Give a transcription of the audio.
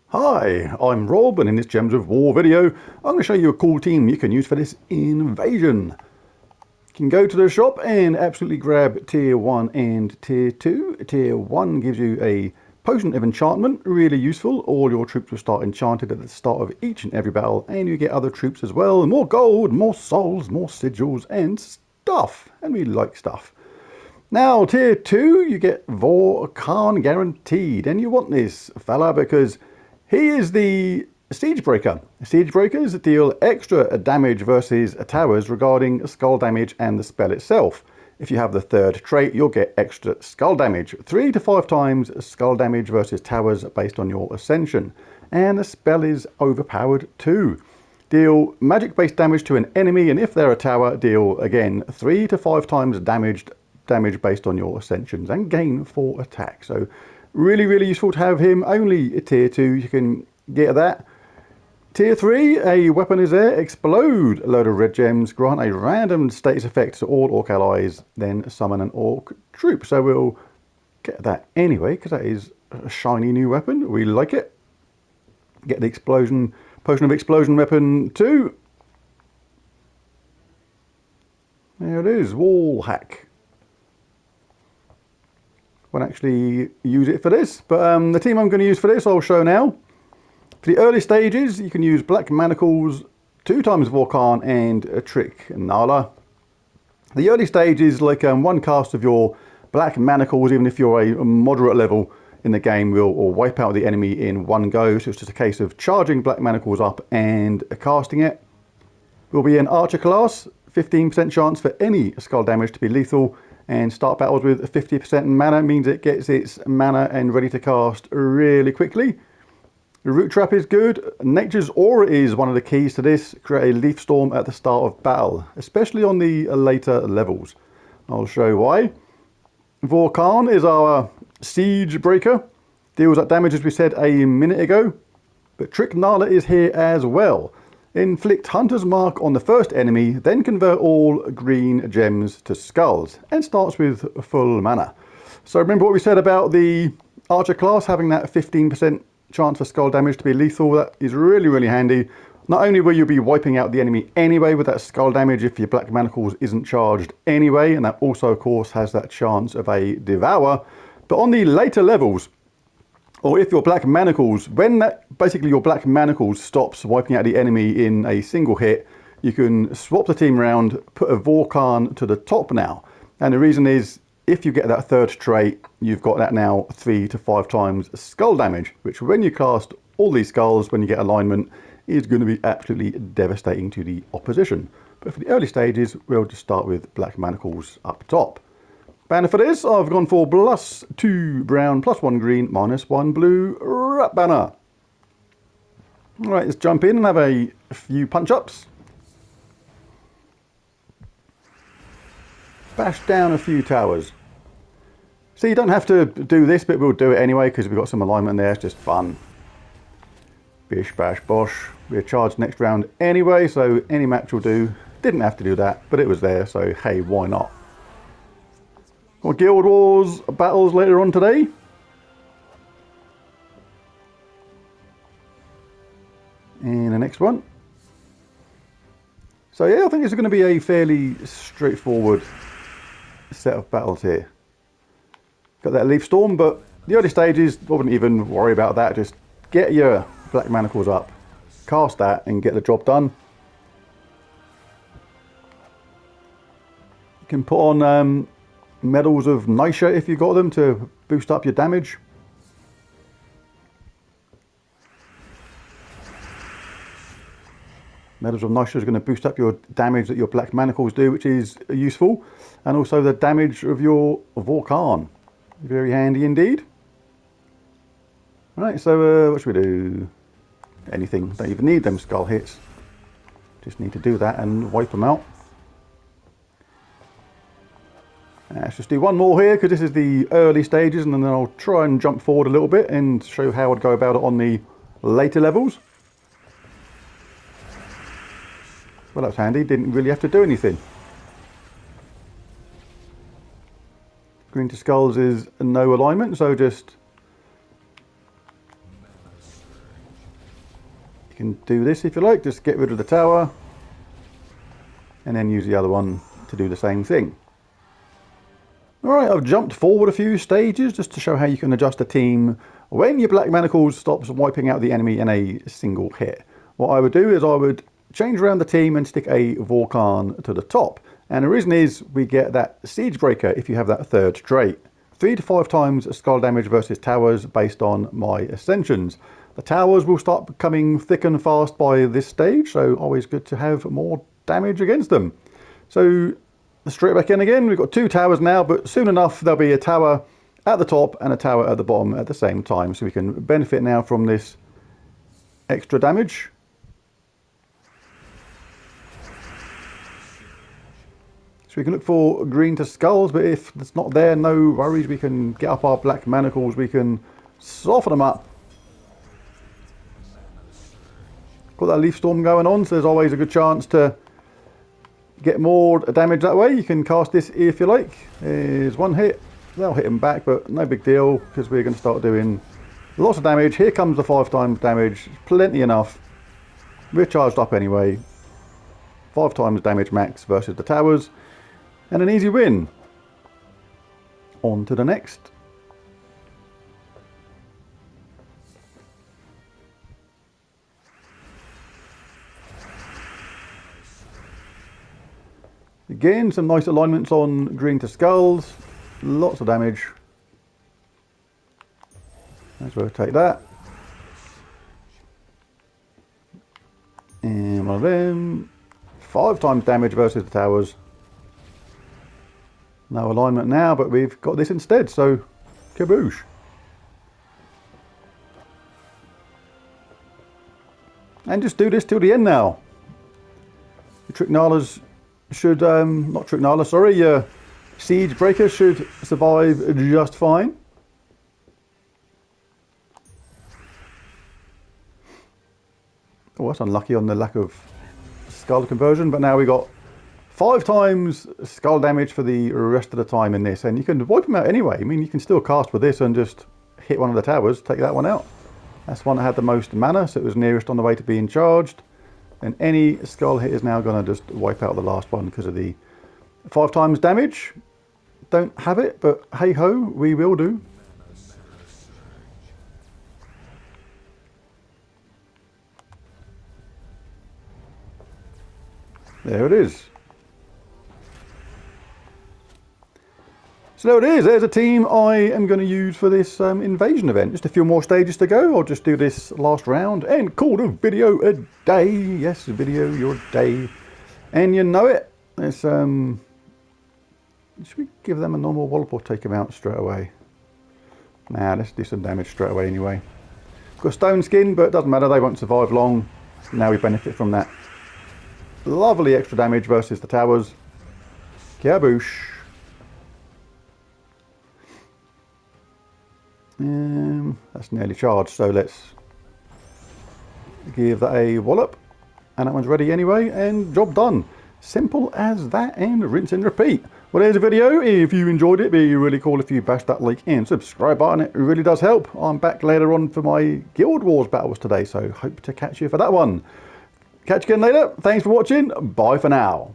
Hi, I'm Rob, and in this Gems of War video, I'm going to show you a cool team you can use for this invasion. You can go to the shop and absolutely grab Tier 1 and Tier 2. Tier 1 gives you a Potion of Enchantment, really useful. All your troops will start enchanted at the start of each and every battle, and you get other troops as well. More gold, more souls, more sigils, and stuff. And we like stuff. Now, Tier 2, you get Vorkhan guaranteed, and you want this fella because he is the Siege Breaker. Siege Breakers deal extra damage versus towers regarding skull damage and the spell itself. If you have the third trait, you'll get extra skull damage, 3 to 5 times skull damage versus towers based on your ascension. And the spell is overpowered too. Deal magic-based damage to an enemy, and if they're a tower, deal again 3 to 5 times damage based on your ascensions, and gain 4 attack. So really useful to have him. Only Tier 2 you can get that. Tier 3, a weapon is there. Explode a load of red gems, grant a random status effect to all orc allies, then summon an orc troop. So we'll get that anyway, because that is a shiny new weapon. We like it. Get the explosion potion of explosion weapon too. There it is, wall hack. Won't actually use it for this, but the team I'm going to use for this I'll show now. For the early stages, you can use Black Manacles, 2 times Vorkhan, and a Trick Nala. The early stage is like 1 cast of your Black Manacles, even if you're a moderate level in the game, will wipe out the enemy in 1 go. So it's just a case of charging Black Manacles up and casting it. Will be an Archer class, 15% chance for any skull damage to be lethal, and start battles with 50% mana means it gets its mana and ready to cast really quickly. The Root Trap is good. Nature's Aura is one of the keys to this. Create a Leaf Storm at the start of battle, especially on the later levels. I'll show you why. Vorkhan is our Siege Breaker. Deals that damage as we said a minute ago. But Trick Nala is here as well. Inflict Hunter's Mark on the first enemy, then convert all green gems to skulls, and starts with full mana. So remember what we said about the Archer class having that 15% chance for skull damage to be lethal. That is really handy. Not only will you be wiping out the enemy anyway with that skull damage if your Black Manacles isn't charged anyway, and that also of course has that chance of a Devour, but on the later levels, or if your Black Manacles, when basically your Black Manacles stops wiping out the enemy in a single hit, you can swap the team around, put a Vorkhan to the top now. And the reason is, if you get that third trait, you've got that now 3 to 5 times skull damage, which when you cast all these skulls, when you get alignment, is going to be absolutely devastating to the opposition. But for the early stages, we'll just start with Black Manacles up top. Banner for this, I've gone for +2 brown, +1 green, -1 blue Rat Banner. Alright, let's jump in and have a few punch-ups. Bash down a few towers. So you don't have to do this, but we'll do it anyway because we've got some alignment there. It's just fun. Bish, bash, bosh. We're charged next round anyway, so any match will do. Didn't have to do that, but it was there, so hey, why not? More Guild Wars battles later on today. And the next one. So yeah, I think it's going to be a fairly straightforward set of battles here. Got that Leaf Storm, but the early stages, I wouldn't even worry about that. Just get your Black Manacles up, cast that, and get the job done. You can put on Medals of Nisha if you got them to boost up your damage. Medals of Nisha is going to boost up your damage that your Black Manacles do, which is useful, and also the damage of your Vorkhan. Very handy indeed. Right, so what should we do? Anything. Don't even need them skull hits. Just need to do that and wipe them out. Let's just do one more here because this is the early stages, and then I'll try and jump forward a little bit and show how I'd go about it on the later levels. Well, that's handy. Didn't really have to do anything. Green to Skulls is no alignment, so just you can do this if you like, just get rid of the tower and then use the other one to do the same thing. Alright, I've jumped forward a few stages just to show how you can adjust a team when your Black Manacles stops wiping out the enemy in a single hit. What I would do is I would change around the team and stick a Vorkhan to the top. And the reason is we get that Siege Breaker if you have that third trait. 3 to 5 times skull damage versus towers based on my ascensions. The towers will start becoming thick and fast by this stage, so always good to have more damage against them. So straight back in again, we've got 2 towers now, but soon enough there'll be a tower at the top and a tower at the bottom at the same time, so we can benefit now from this extra damage. So we can look for Green to Skulls, but if it's not there, no worries, we can get up our Black Manacles, we can soften them up. Got that Leaf Storm going on, so there's always a good chance to get more damage that way. You can cast this if you like. There's one hit, they'll hit him back, but no big deal because we're going to start doing lots of damage. Here comes the 5 times damage, plenty enough. We're charged up anyway. 5 times damage max versus the towers, and an easy win. On to the next. Again, some nice alignments on Green to Skulls. Lots of damage. Let's rotate that. And one of them. 5 times damage versus the towers. No alignment now, but we've got this instead, so kaboosh. And just do this till the end now. The Trick Nalas should, not Trick Nala, sorry, your Siege Breaker should survive just fine. Oh, that's unlucky on the lack of skull conversion, but now we got 5 times skull damage for the rest of the time in this, and you can wipe them out anyway. I mean, you can still cast with this and just hit one of the towers, take that one out. That's one that had the most mana, so it was nearest on the way to being charged. And any skull hit is now going to just wipe out the last one because of the 5 times damage. Don't have it, but hey ho, we will do. There it is. So there it is, there's a team I am going to use for this invasion event. Just a few more stages to go. I'll just do this last round and call the video a day. Yes, video your day. And you know it. It's, should we give them a normal wallop or take them out straight away? Nah, let's do some damage straight away anyway. Got stone skin, but it doesn't matter, they won't survive long. Now we benefit from that lovely extra damage versus the towers. Kaboosh. That's nearly charged, so let's give that a wallop, and that one's ready anyway, and job done. Simple as that, and rinse and repeat. Well, there's a video. If you enjoyed it, it'd be really cool if you bash that like and subscribe button. It really does help. I'm back later on for my Guild Wars battles today, so hope to catch you for that one. Catch you again later. Thanks for watching. Bye for now.